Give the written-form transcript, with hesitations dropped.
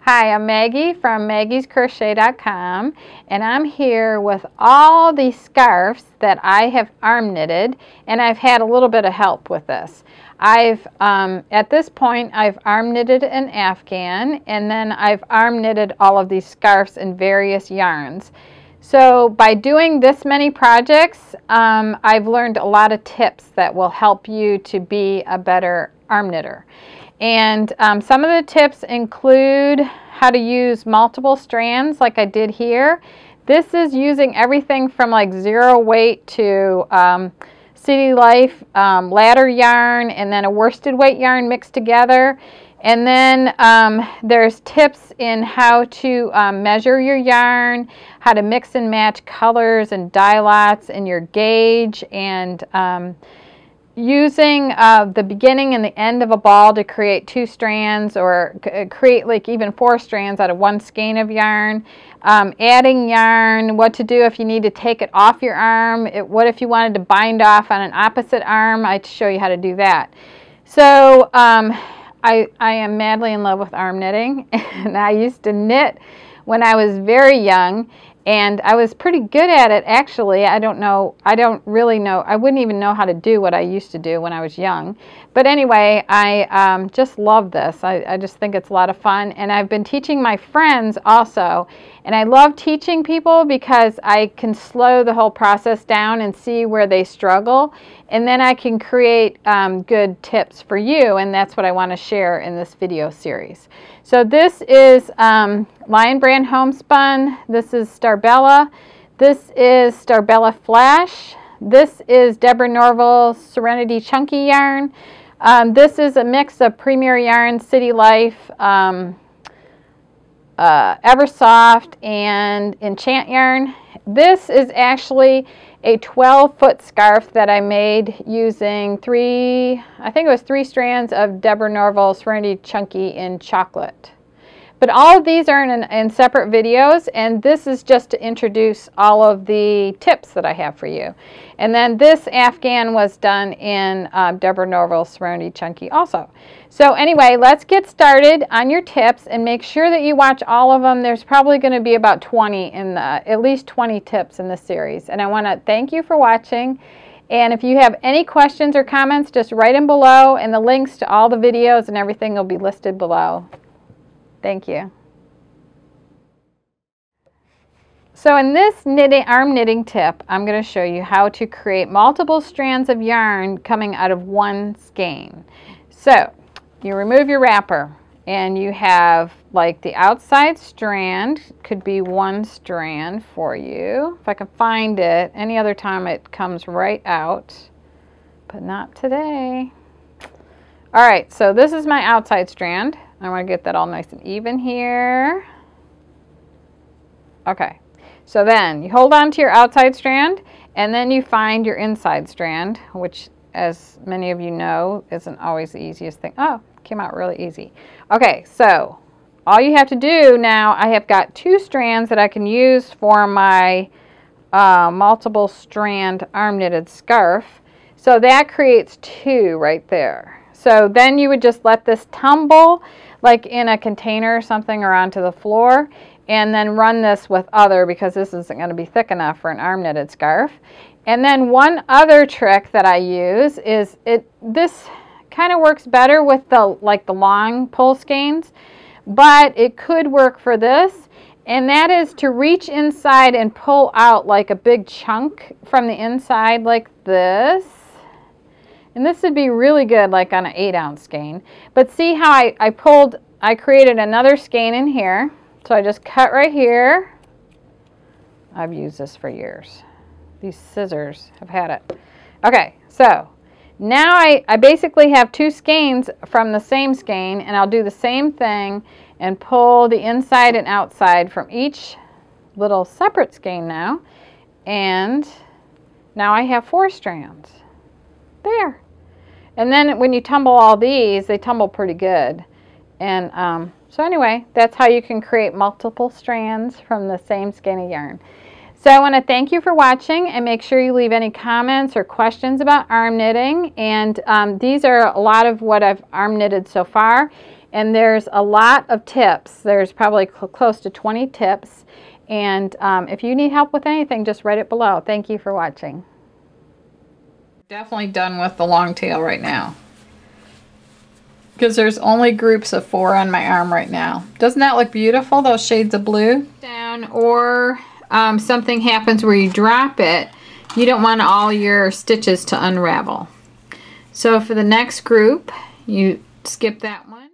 Hi, I'm Maggie from MAGGIE'S and I'm here with all these scarves that I have arm knitted, and I've had a little bit of help with this. At this point, I've arm knitted an afghan, and then I've arm knitted all of these scarves in various yarns. So by doing this many projects, I've learned a lot of tips that will help you to be a better arm knitter. And some of the tips include how to use multiple strands like I did here. This is using everything from like 0 weight to City Life ladder yarn and then a worsted weight yarn mixed together. And then there's tips in how to measure your yarn, how to mix and match colors and dye lots and your gauge, and using the beginning and the end of a ball to create 2 strands, or create like even 4 strands out of 1 skein of yarn. Adding yarn, what to do if you need to take it off your arm, what if you wanted to bind off on an opposite arm. I'd show you how to do that. So I am madly in love with arm knitting, and I used to knit when I was very young, and I was pretty good at it actually. I wouldn't even know how to do what I used to do when I was young. But anyway, I just love this. I just think it's a lot of fun, and I've been teaching my friends also. And I love teaching people because I can slow the whole process down and see where they struggle, and then I can create good tips for you, and that's what I want to share in this video series. So this is Lion Brand Homespun. This is Starbella. This is Starbella Flash. This is Deborah Norville Serenity Chunky Yarn. This is a mix of Premier Yarn, City Life, Eversoft, and Enchant Yarn. This is actually a 12-foot scarf that I made using 3 strands of Deborah Norville Serenity Chunky in chocolate. But all of these are in separate videos, and this is just to introduce all of the tips that I have for you. And then this afghan was done in Deborah Norville Serenity Chunky also. So anyway, let's get started on your tips, and make sure that you watch all of them. There's probably going to be about 20 at least 20 tips in this series. And I want to thank you for watching. And if you have any questions or comments, just write them below, and the links to all the videos and everything will be listed below. Thank you. So in this arm knitting tip, I'm going to show you how to create multiple strands of yarn coming out of 1 skein. So you remove your wrapper, and you have like the outside strand, could be 1 strand for you. If I can find it, any other time it comes right out, but not today. All right, so this is my outside strand. I want to get that all nice and even here. Okay, so then you hold on to your outside strand, and then you find your inside strand, which, as many of you know, isn't always the easiest thing. Oh, came out really easy. Okay, so all you have to do now, I have got 2 strands that I can use for my multiple strand arm knitted scarf. So that creates 2 right there. So then you would just let this tumble like in a container or something, or onto the floor, and then run this with other, because this isn't going to be thick enough for an arm knitted scarf. And then one other trick that I use is this kind of works better with the long pull skeins, but it could work for this, and that is to reach inside and pull out like a big chunk from the inside like this. And this would be really good like on an 8-ounce skein. But see how I created another skein in here. So I just cut right here. I've used this for years. These scissors have had it. Okay, so now I basically have 2 skeins from the same skein, and I'll do the same thing and pull the inside and outside from each little separate skein now. And now I have 4 strands. There. And then when you tumble all these, they tumble pretty good. And so anyway, that's how you can create multiple strands from the same skein of yarn. So I want to thank you for watching, and make sure you leave any comments or questions about arm knitting. And these are a lot of what I've arm knitted so far, and there's a lot of tips. There's probably close to 20 tips, and if you need help with anything, just write it below. Thank you for watching. Definitely done with the long tail right now, because there's only groups of 4 on my arm right now. Doesn't that look beautiful, those shades of blue? Down, or something happens where you drop it, you don't want all your stitches to unravel. So for the next group, you skip that one.